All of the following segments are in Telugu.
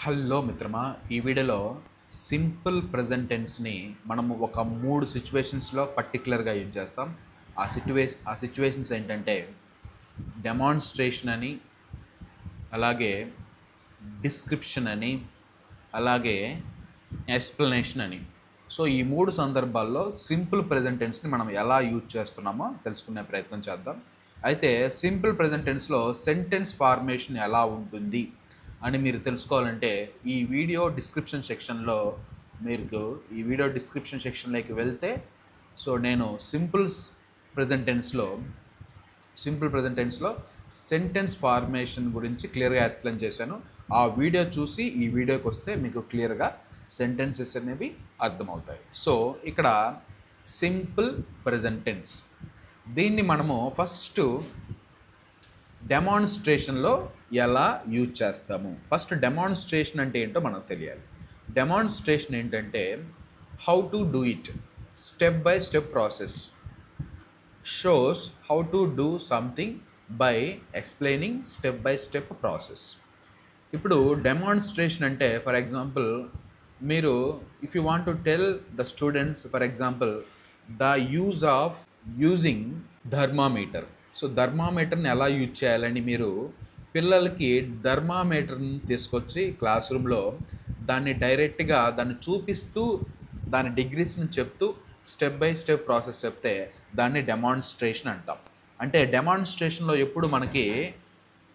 హలో మిత్రమా, ఈ వీడియోలో సింపుల్ ప్రెజెంట్ టెన్స్ని మనము ఒక 3 సిచ్యువేషన్స్లో పర్టికులర్గా యూజ్ చేస్తాం. ఆ సిచ్యువేషన్స్ ఏంటంటే డెమాన్స్ట్రేషన్ అని, అలాగే డిస్క్రిప్షన్ అని, అలాగే ఎక్స్ప్లెనేషన్ అని. సో ఈ 3 సందర్భాల్లో సింపుల్ ప్రెజెంట్ టెన్స్ని మనం ఎలా యూజ్ చేస్తున్నామో తెలుసుకునే ప్రయత్నం చేద్దాం. అయితే సింపుల్ ప్రెజెంట్ టెన్స్లో సెంటెన్స్ ఫార్మేషన్ ఎలా ఉంటుంది అని మీరు తెలుసుకోవాలంటే ఈ వీడియో డిస్క్రిప్షన్ సెక్షన్లోకి వెళ్తే నేను సింపుల్ ప్రెజెంట్ టెన్స్లో సెంటెన్స్ ఫార్మేషన్ గురించి క్లియర్గా ఎక్స్ప్లెయిన్ చేశాను. ఆ వీడియో చూసి ఈ వీడియోకి వస్తే మీకు క్లియర్గా సెంటెన్సెస్ అనేవి అర్థమవుతాయి. సో ఇక్కడ సింపుల్ ప్రెజెంట్ టెన్స్, దీన్ని మనము ఫస్ట్ డెమాన్స్ట్రేషన్లో ఎలా యూజ్ చేస్తాము. ఫస్ట్ డెమాన్స్ట్రేషన్ అంటే ఏంటో మనకు తెలియాలి. డెమాన్స్ట్రేషన్ ఏంటంటే how to do it, step by step process, shows how to do something by explaining step by step process. ఇప్పుడు డెమాన్స్ట్రేషన్ అంటే ఫర్ ఎగ్జాంపుల్ మీరు if you want to tell the students for example the use of using thermometer. So థర్మామీటర్ని ఎలా యూజ్ చేయాలని మీరు పిల్లలకి థర్మామీటర్ని తీసుకొచ్చి క్లాస్ రూమ్లో దాన్ని డైరెక్ట్గా దాన్ని చూపిస్తూ దాని డిగ్రీస్ని చెప్తూ స్టెప్ బై స్టెప్ ప్రాసెస్ చెప్తే దాన్ని డెమాన్స్ట్రేషన్ అంటాం. అంటే డెమాన్స్ట్రేషన్లో ఎప్పుడు మనకి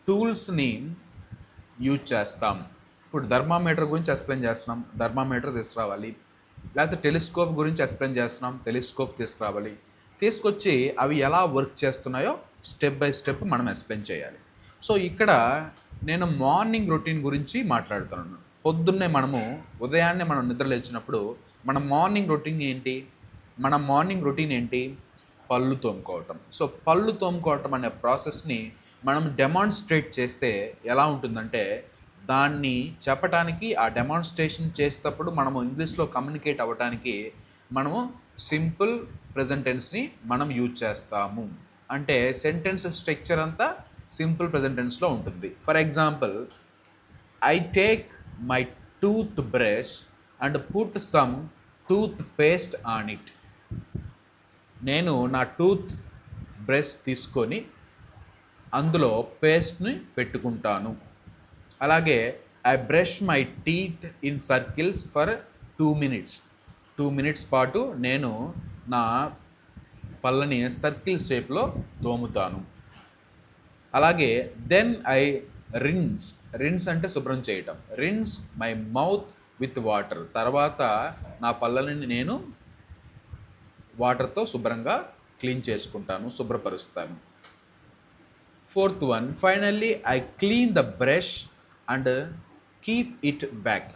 టూల్స్ని యూజ్ చేస్తాం. ఇప్పుడు థర్మామీటర్ గురించి ఎక్స్ప్లెయిన్ చేస్తున్నాం, థర్మామీటర్ తీసుకురావాలి. లేకపోతే టెలిస్కోప్ గురించి ఎక్స్ప్లెయిన్ చేస్తున్నాం, టెలిస్కోప్ తీసుకురావాలి. తీసుకొచ్చి అవి ఎలా వర్క్ చేస్తున్నాయో స్టెప్ బై స్టెప్ మనం ఎక్స్ప్లెయిన్ చేయాలి. సో ఇక్కడ నేను మార్నింగ్ రొటీన్ గురించి మాట్లాడుతున్నాను. పొద్దున్నే ఉదయాన్నే మనం నిద్ర లేచినప్పుడు మన మార్నింగ్ రొటీన్ ఏంటి? పళ్ళు తోముకోవటం. సో పళ్ళు తోముకోవటం అనే ప్రాసెస్ని మనం డెమాన్స్ట్రేట్ చేస్తే ఎలా ఉంటుందంటే దాన్ని చెప్పటానికి, ఆ డెమాన్స్ట్రేషన్ చేసేటప్పుడు మనము ఇంగ్లీష్లో కమ్యూనికేట్ అవ్వటానికి మనము సింపుల్ ప్రెజెంట్ టెన్స్ని మనం యూజ్ చేస్తాము. అంటే సెంటెన్స్ స్ట్రక్చర్ అంతా సింపుల్ ప్రెజెంట్ టెన్స్లో ఉంటుంది. For example, I take my tooth brush and put some tooth paste on it. నేను నా టూత్ బ్రష్ తీసుకొని అందులో పేస్ట్ని పెట్టుకుంటాను. అలాగే I brush my teeth in circles for 2 minutes. 2 minutes పాటు నేను నా పళ్ళని సర్కిల్ షేప్లో తోముతాను. అలాగే దెన్ ఐ రిన్స్ అంటే శుభ్రం చేయటం. Rinse my mouth with water. తర్వాత నా పళ్ళని నేను వాటర్తో శుభ్రంగా క్లీన్ చేసుకుంటాను, శుభ్రపరుస్తాను. Fourth one, finally I clean the brush and keep it back.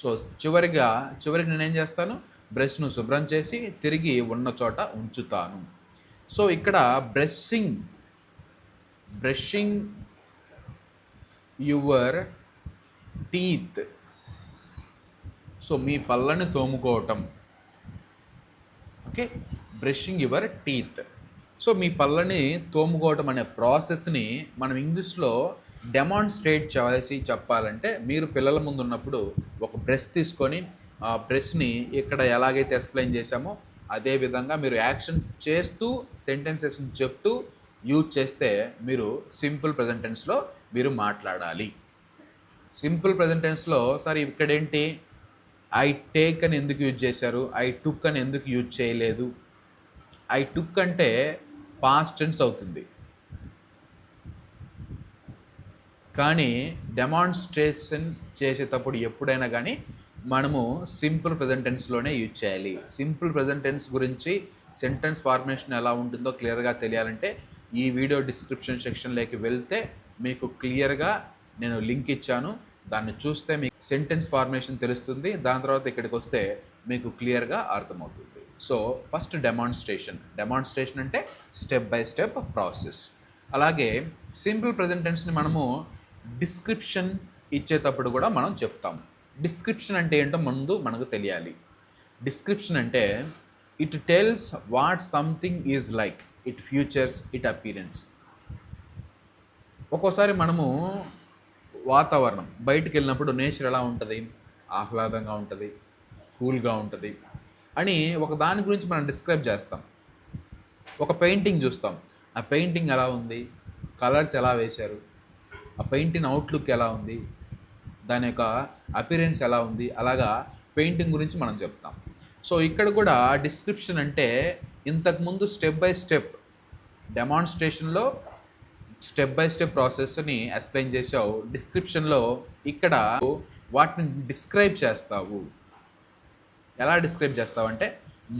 So చివరికి నేనేం చేస్తాను? బ్రష్ను శుభ్రం చేసి తిరిగి ఉన్న చోట ఉంచుతాను. సో ఇక్కడ బ్రషింగ్ యువర్ టీత్. సో మీ పళ్ళని తోముకోవటం. Okay, brushing your teeth. So మీ పళ్ళని తోముకోవటం అనే ప్రాసెస్ని మనం ఇంగ్లీష్లో డెమాన్స్ట్రేట్ చెప్పాలంటే మీరు పిల్లల ముందు ఉన్నప్పుడు ఒక బ్రష్ తీసుకొని ఆ బ్రష్ని ఇక్కడ ఎలాగైతే ఎక్స్ప్లెయిన్ చేశామో అదే విధంగా మీరు యాక్షన్ చేస్తూ సెంటెన్సెస్ని చెప్తూ యూజ్ చేస్తే మీరు సింపుల్ ప్రెజెంట్ టెన్స్లో మీరు మాట్లాడాలి. సింపుల్ ప్రెజెంట్ టెన్స్లో సార్ ఇక్కడేంటి ఐ టేక్ అని ఎందుకు యూజ్ చేశారు, ఐ టుక్ అని ఎందుకు యూజ్ చేయలేదు? ఐ టుక్ అంటే పాస్ట్ టెన్స్ అవుతుంది, కానీ డెమాన్స్ట్రేషన్ చేసేటప్పుడు ఎప్పుడైనా కానీ మనము సింపుల్ ప్రెజెంట్ టెన్స్లోనే యూజ్ చేయాలి. సింపుల్ ప్రెజెంట్ టెన్స్ గురించి సెంటెన్స్ ఫార్మేషన్ ఎలా ఉంటుందో క్లియర్గా తెలియాలంటే ఈ వీడియో డిస్క్రిప్షన్ సెక్షన్లోకి వెళ్తే మీకు క్లియర్గా నేను లింక్ ఇచ్చాను. దాన్ని చూస్తే మీకు సెంటెన్స్ ఫార్మేషన్ తెలుస్తుంది. దాని తర్వాత ఇక్కడికి వస్తే మీకు క్లియర్గా అర్థమవుతుంది. సో ఫస్ట్ డెమాన్స్ట్రేషన్ అంటే స్టెప్ బై స్టెప్ ప్రాసెస్. అలాగే సింపుల్ ప్రెజెంట్ టెన్స్ని మనము డిస్క్రిప్షన్ ఇచ్చేటప్పుడు కూడా మనం చెప్తాం. డిస్క్రిప్షన్ అంటే ఏంటో ముందు మనకు తెలియాలి. డిస్క్రిప్షన్ అంటే it tells what something is like, it futures, it appearance. ఒక్కోసారి మనము వాతావరణం బయటికి వెళ్ళినప్పుడు నేచర్ ఎలా ఉంటుంది, ఆహ్లాదంగా ఉంటుంది, కూల్గా ఉంటుంది అని ఒక దాని గురించి మనం డిస్క్రైబ్ చేస్తాం. ఒక పెయింటింగ్ చూస్తాం, ఆ పెయింటింగ్ ఎలా ఉంది, కలర్స్ ఎలా వేశారు, ఆ పెయింటింగ్ అవుట్లుక్ ఎలా ఉంది, దాని యొక్క అపిరెన్స్ ఎలా ఉంది, అలాగా పెయింటింగ్ గురించి మనం చెప్తాం. సో ఇక్కడ కూడా డిస్క్రిప్షన్ అంటే ఇంతకుముందు స్టెప్ బై స్టెప్ డెమాన్స్ట్రేషన్లో స్టెప్ బై స్టెప్ ప్రాసెస్ని ఎక్స్ప్లెయిన్ చేసావు, డిస్క్రిప్షన్లో ఇక్కడ వాటిని డిస్క్రైబ్ చేస్తావు. ఎలా డిస్క్రైబ్ చేస్తావు అంటే,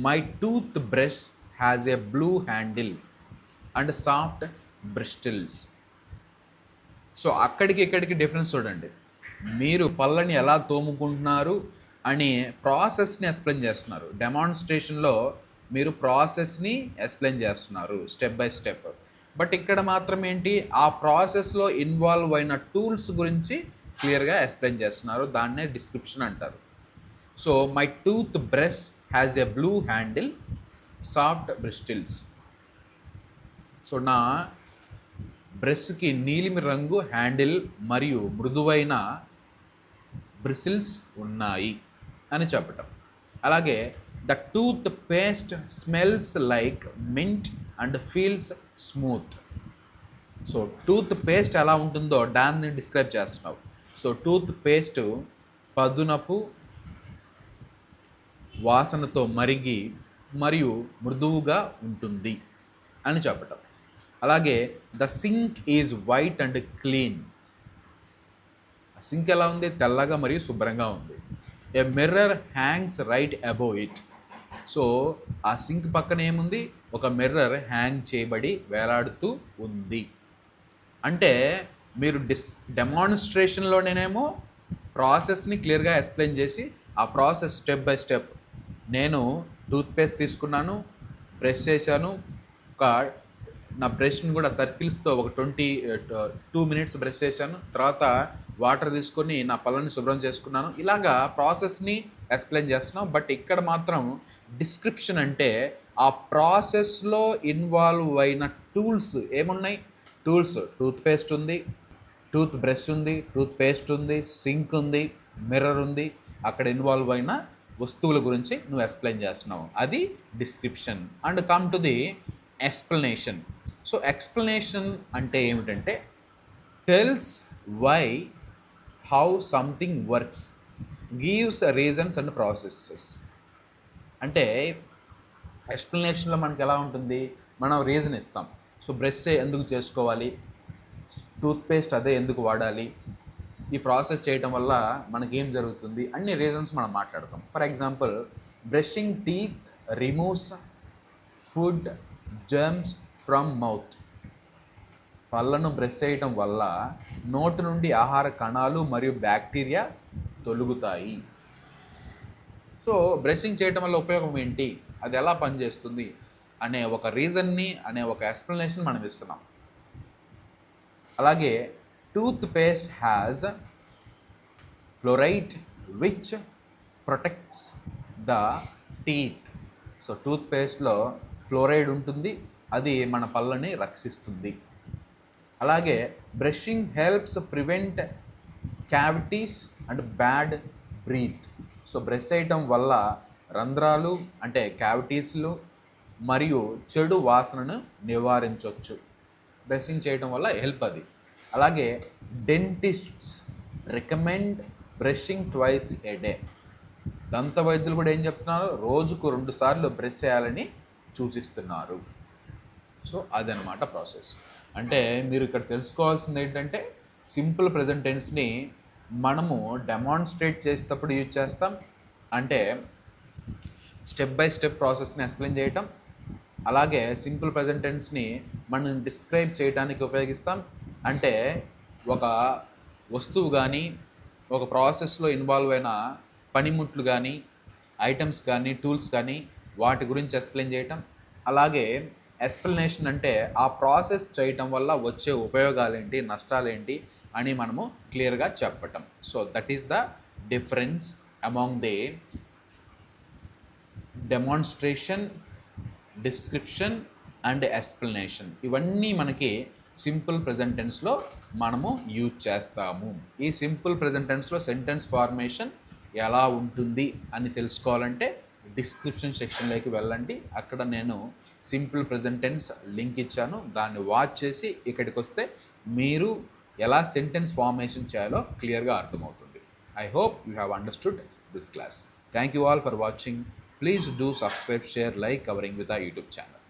my tooth brush has a blue handle and soft bristles. So అక్కడికి ఇక్కడికి డిఫరెన్స్ చూడండి. మీరు పళ్ళని ఎలా తోముకుంటున్నారు అని ప్రాసెస్ని ఎక్స్ప్లెయిన్ చేస్తున్నారు. డెమాన్స్ట్రేషన్లో మీరు ప్రాసెస్ని ఎక్స్ప్లెయిన్ చేస్తున్నారు స్టెప్ బై స్టెప్. బట్ ఇక్కడ మాత్రం ఏంటి, ఆ ప్రాసెస్లో ఇన్వాల్వ్ అయిన టూల్స్ గురించి క్లియర్గా ఎక్స్ప్లెయిన్ చేస్తున్నారు. దాన్నే డిస్క్రిప్షన్ అంటారు. So my tooth brush has a blue handle, soft bristles. So నా బ్రష్కి నీలిమి రంగు హ్యాండిల్ మరియు మృదువైన బ్రిసిల్స్ ఉన్నాయి అని చెప్పటం. అలాగే the tooth paste smells like mint and feels smooth. So tooth paste ఎలా ఉంటుందో దాన్ని డిస్క్రైబ్ చేస్తున్నావు. సో టూత్ పేస్ట్ పదునపు వాసనతో మరిగి మరియు మృదువుగా ఉంటుంది అని చెప్పటం. అలాగే the sink is white and clean. Sink ఎలా ఉంది, తెల్లగా మరియు శుభ్రంగా ఉంది. A mirror hangs right above it. So ఆ సింక్ పక్కన ఏముంది, ఒక మిర్రర్ హ్యాంగ్ చేయబడి వేలాడుతూ ఉంది. అంటే మీరు డెమాన్స్ట్రేషన్లోనేమో ప్రాసెస్ని క్లియర్గా ఎక్స్ప్లెయిన్ చేసి ఆ ప్రాసెస్ స్టెప్ బై స్టెప్, నేను టూత్పేస్ట్ తీసుకున్నాను, బ్రష్ చేశాను, ఒక నా బ్రష్ని కూడా సర్కిల్స్తో ఒక 2 మినిట్స్ బ్రష్ చేశాను, తర్వాత వాటర్ తీసుకొని నా పళ్ళని శుభ్రం చేసుకున్నాను, ఇలాగా ప్రాసెస్ని ఎక్స్ప్లెయిన్ చేస్తున్నాం. బట్ ఇక్కడ మాత్రం డిస్క్రిప్షన్ అంటే ఆ ప్రాసెస్లో ఇన్వాల్వ్ అయిన టూల్స్ ఏమున్నాయి, టూల్స్ టూత్పేస్ట్ ఉంది, టూత్ బ్రష్ ఉంది, టూత్ పేస్ట్ ఉంది, సింక్ ఉంది, మిర్రర్ ఉంది, అక్కడ ఇన్వాల్వ్ అయిన వస్తువుల గురించి నువ్వు ఎక్స్ప్లెయిన్ చేస్తున్నావు. అది description. And come to the explanation. So explanation అంటే ఏమిటంటే, tells why how something works, gives reasons and processes. అంటే ఎక్స్ప్లెనేషన్లో మనకి ఎలా ఉంటుంది, మనం రీజన్ ఇస్తాం. సో బ్రష్ ఎందుకు చేసుకోవాలి, టూత్పేస్ట్ అదే ఎందుకు వాడాలి, ఈ ప్రాసెస్ చేయటం వల్ల మనకేం జరుగుతుంది, అన్ని రీజన్స్ మనం మాట్లాడతాం. For example, brushing teeth removes food germs from mouth. పళ్ళను బ్రష్ చేయటం వల్ల నోటి నుండి ఆహార కణాలు మరియు బ్యాక్టీరియా తొలుగుతాయి. సో బ్రషింగ్ చేయటం వల్ల ఉపయోగం ఏంటి, అది ఎలా పనిచేస్తుంది అనే ఒక రీజన్ని, అనే ఒక ఎక్స్ప్లెనేషన్ మనం ఇస్తున్నాం. అలాగే toothpaste has fluoride which protects the teeth. So tooth పేస్ట్లో ఫ్లోరైడ్ ఉంటుంది, అది మన పళ్ళని రక్షిస్తుంది. అలాగే brushing helps prevent cavities and bad breath. So brush చేయటం వల్ల రంధ్రాలు అంటే క్యావిటీస్లు మరియు చెడు వాసనను నివారించవచ్చు. బ్రషింగ్ చేయటం వల్ల హెల్ప్ అది. అలాగే dentists recommend brushing twice a day. దంత వైద్యులు కూడా ఏం చెప్తున్నారు, రోజుకు 2 సార్లు బ్రష్ చేయాలని సూచిస్తున్నారు. సో అదనమాట ప్రాసెస్. అంటే మీరు ఇక్కడ తెలుసుకోవాల్సింది ఏంటంటే, సింపుల్ ప్రెజెంట్ టెన్స్ని మనము డెమాన్స్ట్రేట్ చేసేటప్పుడు యూజ్ చేస్తాం. అంటే స్టెప్ బై స్టెప్ ప్రాసెస్ని ఎక్స్ప్లెయిన్ చేయటం. అలాగే సింపుల్ ప్రెజెంట్ టెన్స్ని మనం డిస్క్రైబ్ చేయడానికి ఉపయోగిస్తాం. అంటే ఒక వస్తువు కానీ, ఒక ప్రాసెస్లో ఇన్వాల్వ్ అయిన పనిముట్లు కానీ, ఐటమ్స్ కానీ, టూల్స్ కానీ, వాటి గురించి ఎక్స్ప్లెయిన్ చేయటం. అలాగే ఎక్స్ప్లెనేషన్ అంటే ఆ ప్రాసెస్ చేయటం వల్ల వచ్చే ఉపయోగాలేంటి, నష్టాలేంటి అని మనము క్లియర్గా చెప్పటం. So that is the difference among the demonstration, description and explanation. ఇవన్నీ మనకి సింపుల్ ప్రెజెంట్ టెన్స్లో మనము యూజ్ చేస్తాము. ఈ సింపుల్ ప్రెజెంట్ టెన్స్లో సెంటెన్స్ ఫార్మేషన్ ఎలా ఉంటుంది అని తెలుసుకోవాలంటే డిస్క్రిప్షన్ సెక్షన్లోకి వెళ్ళండి. అక్కడ నేను సింపుల్ ప్రెజెంట్ టెన్స్ లింక్ ఇచ్చాను. దాన్ని వాచ్ చేసి ఇక్కడికి వస్తే మీరు ఎలా సెంటెన్స్ ఫార్మేషన్ చేయాలో క్లియర్గా అర్థమవుతుంది. I hope you have understood this class. Thank you all for watching. Please do subscribe, share, like, covering with our YouTube channel.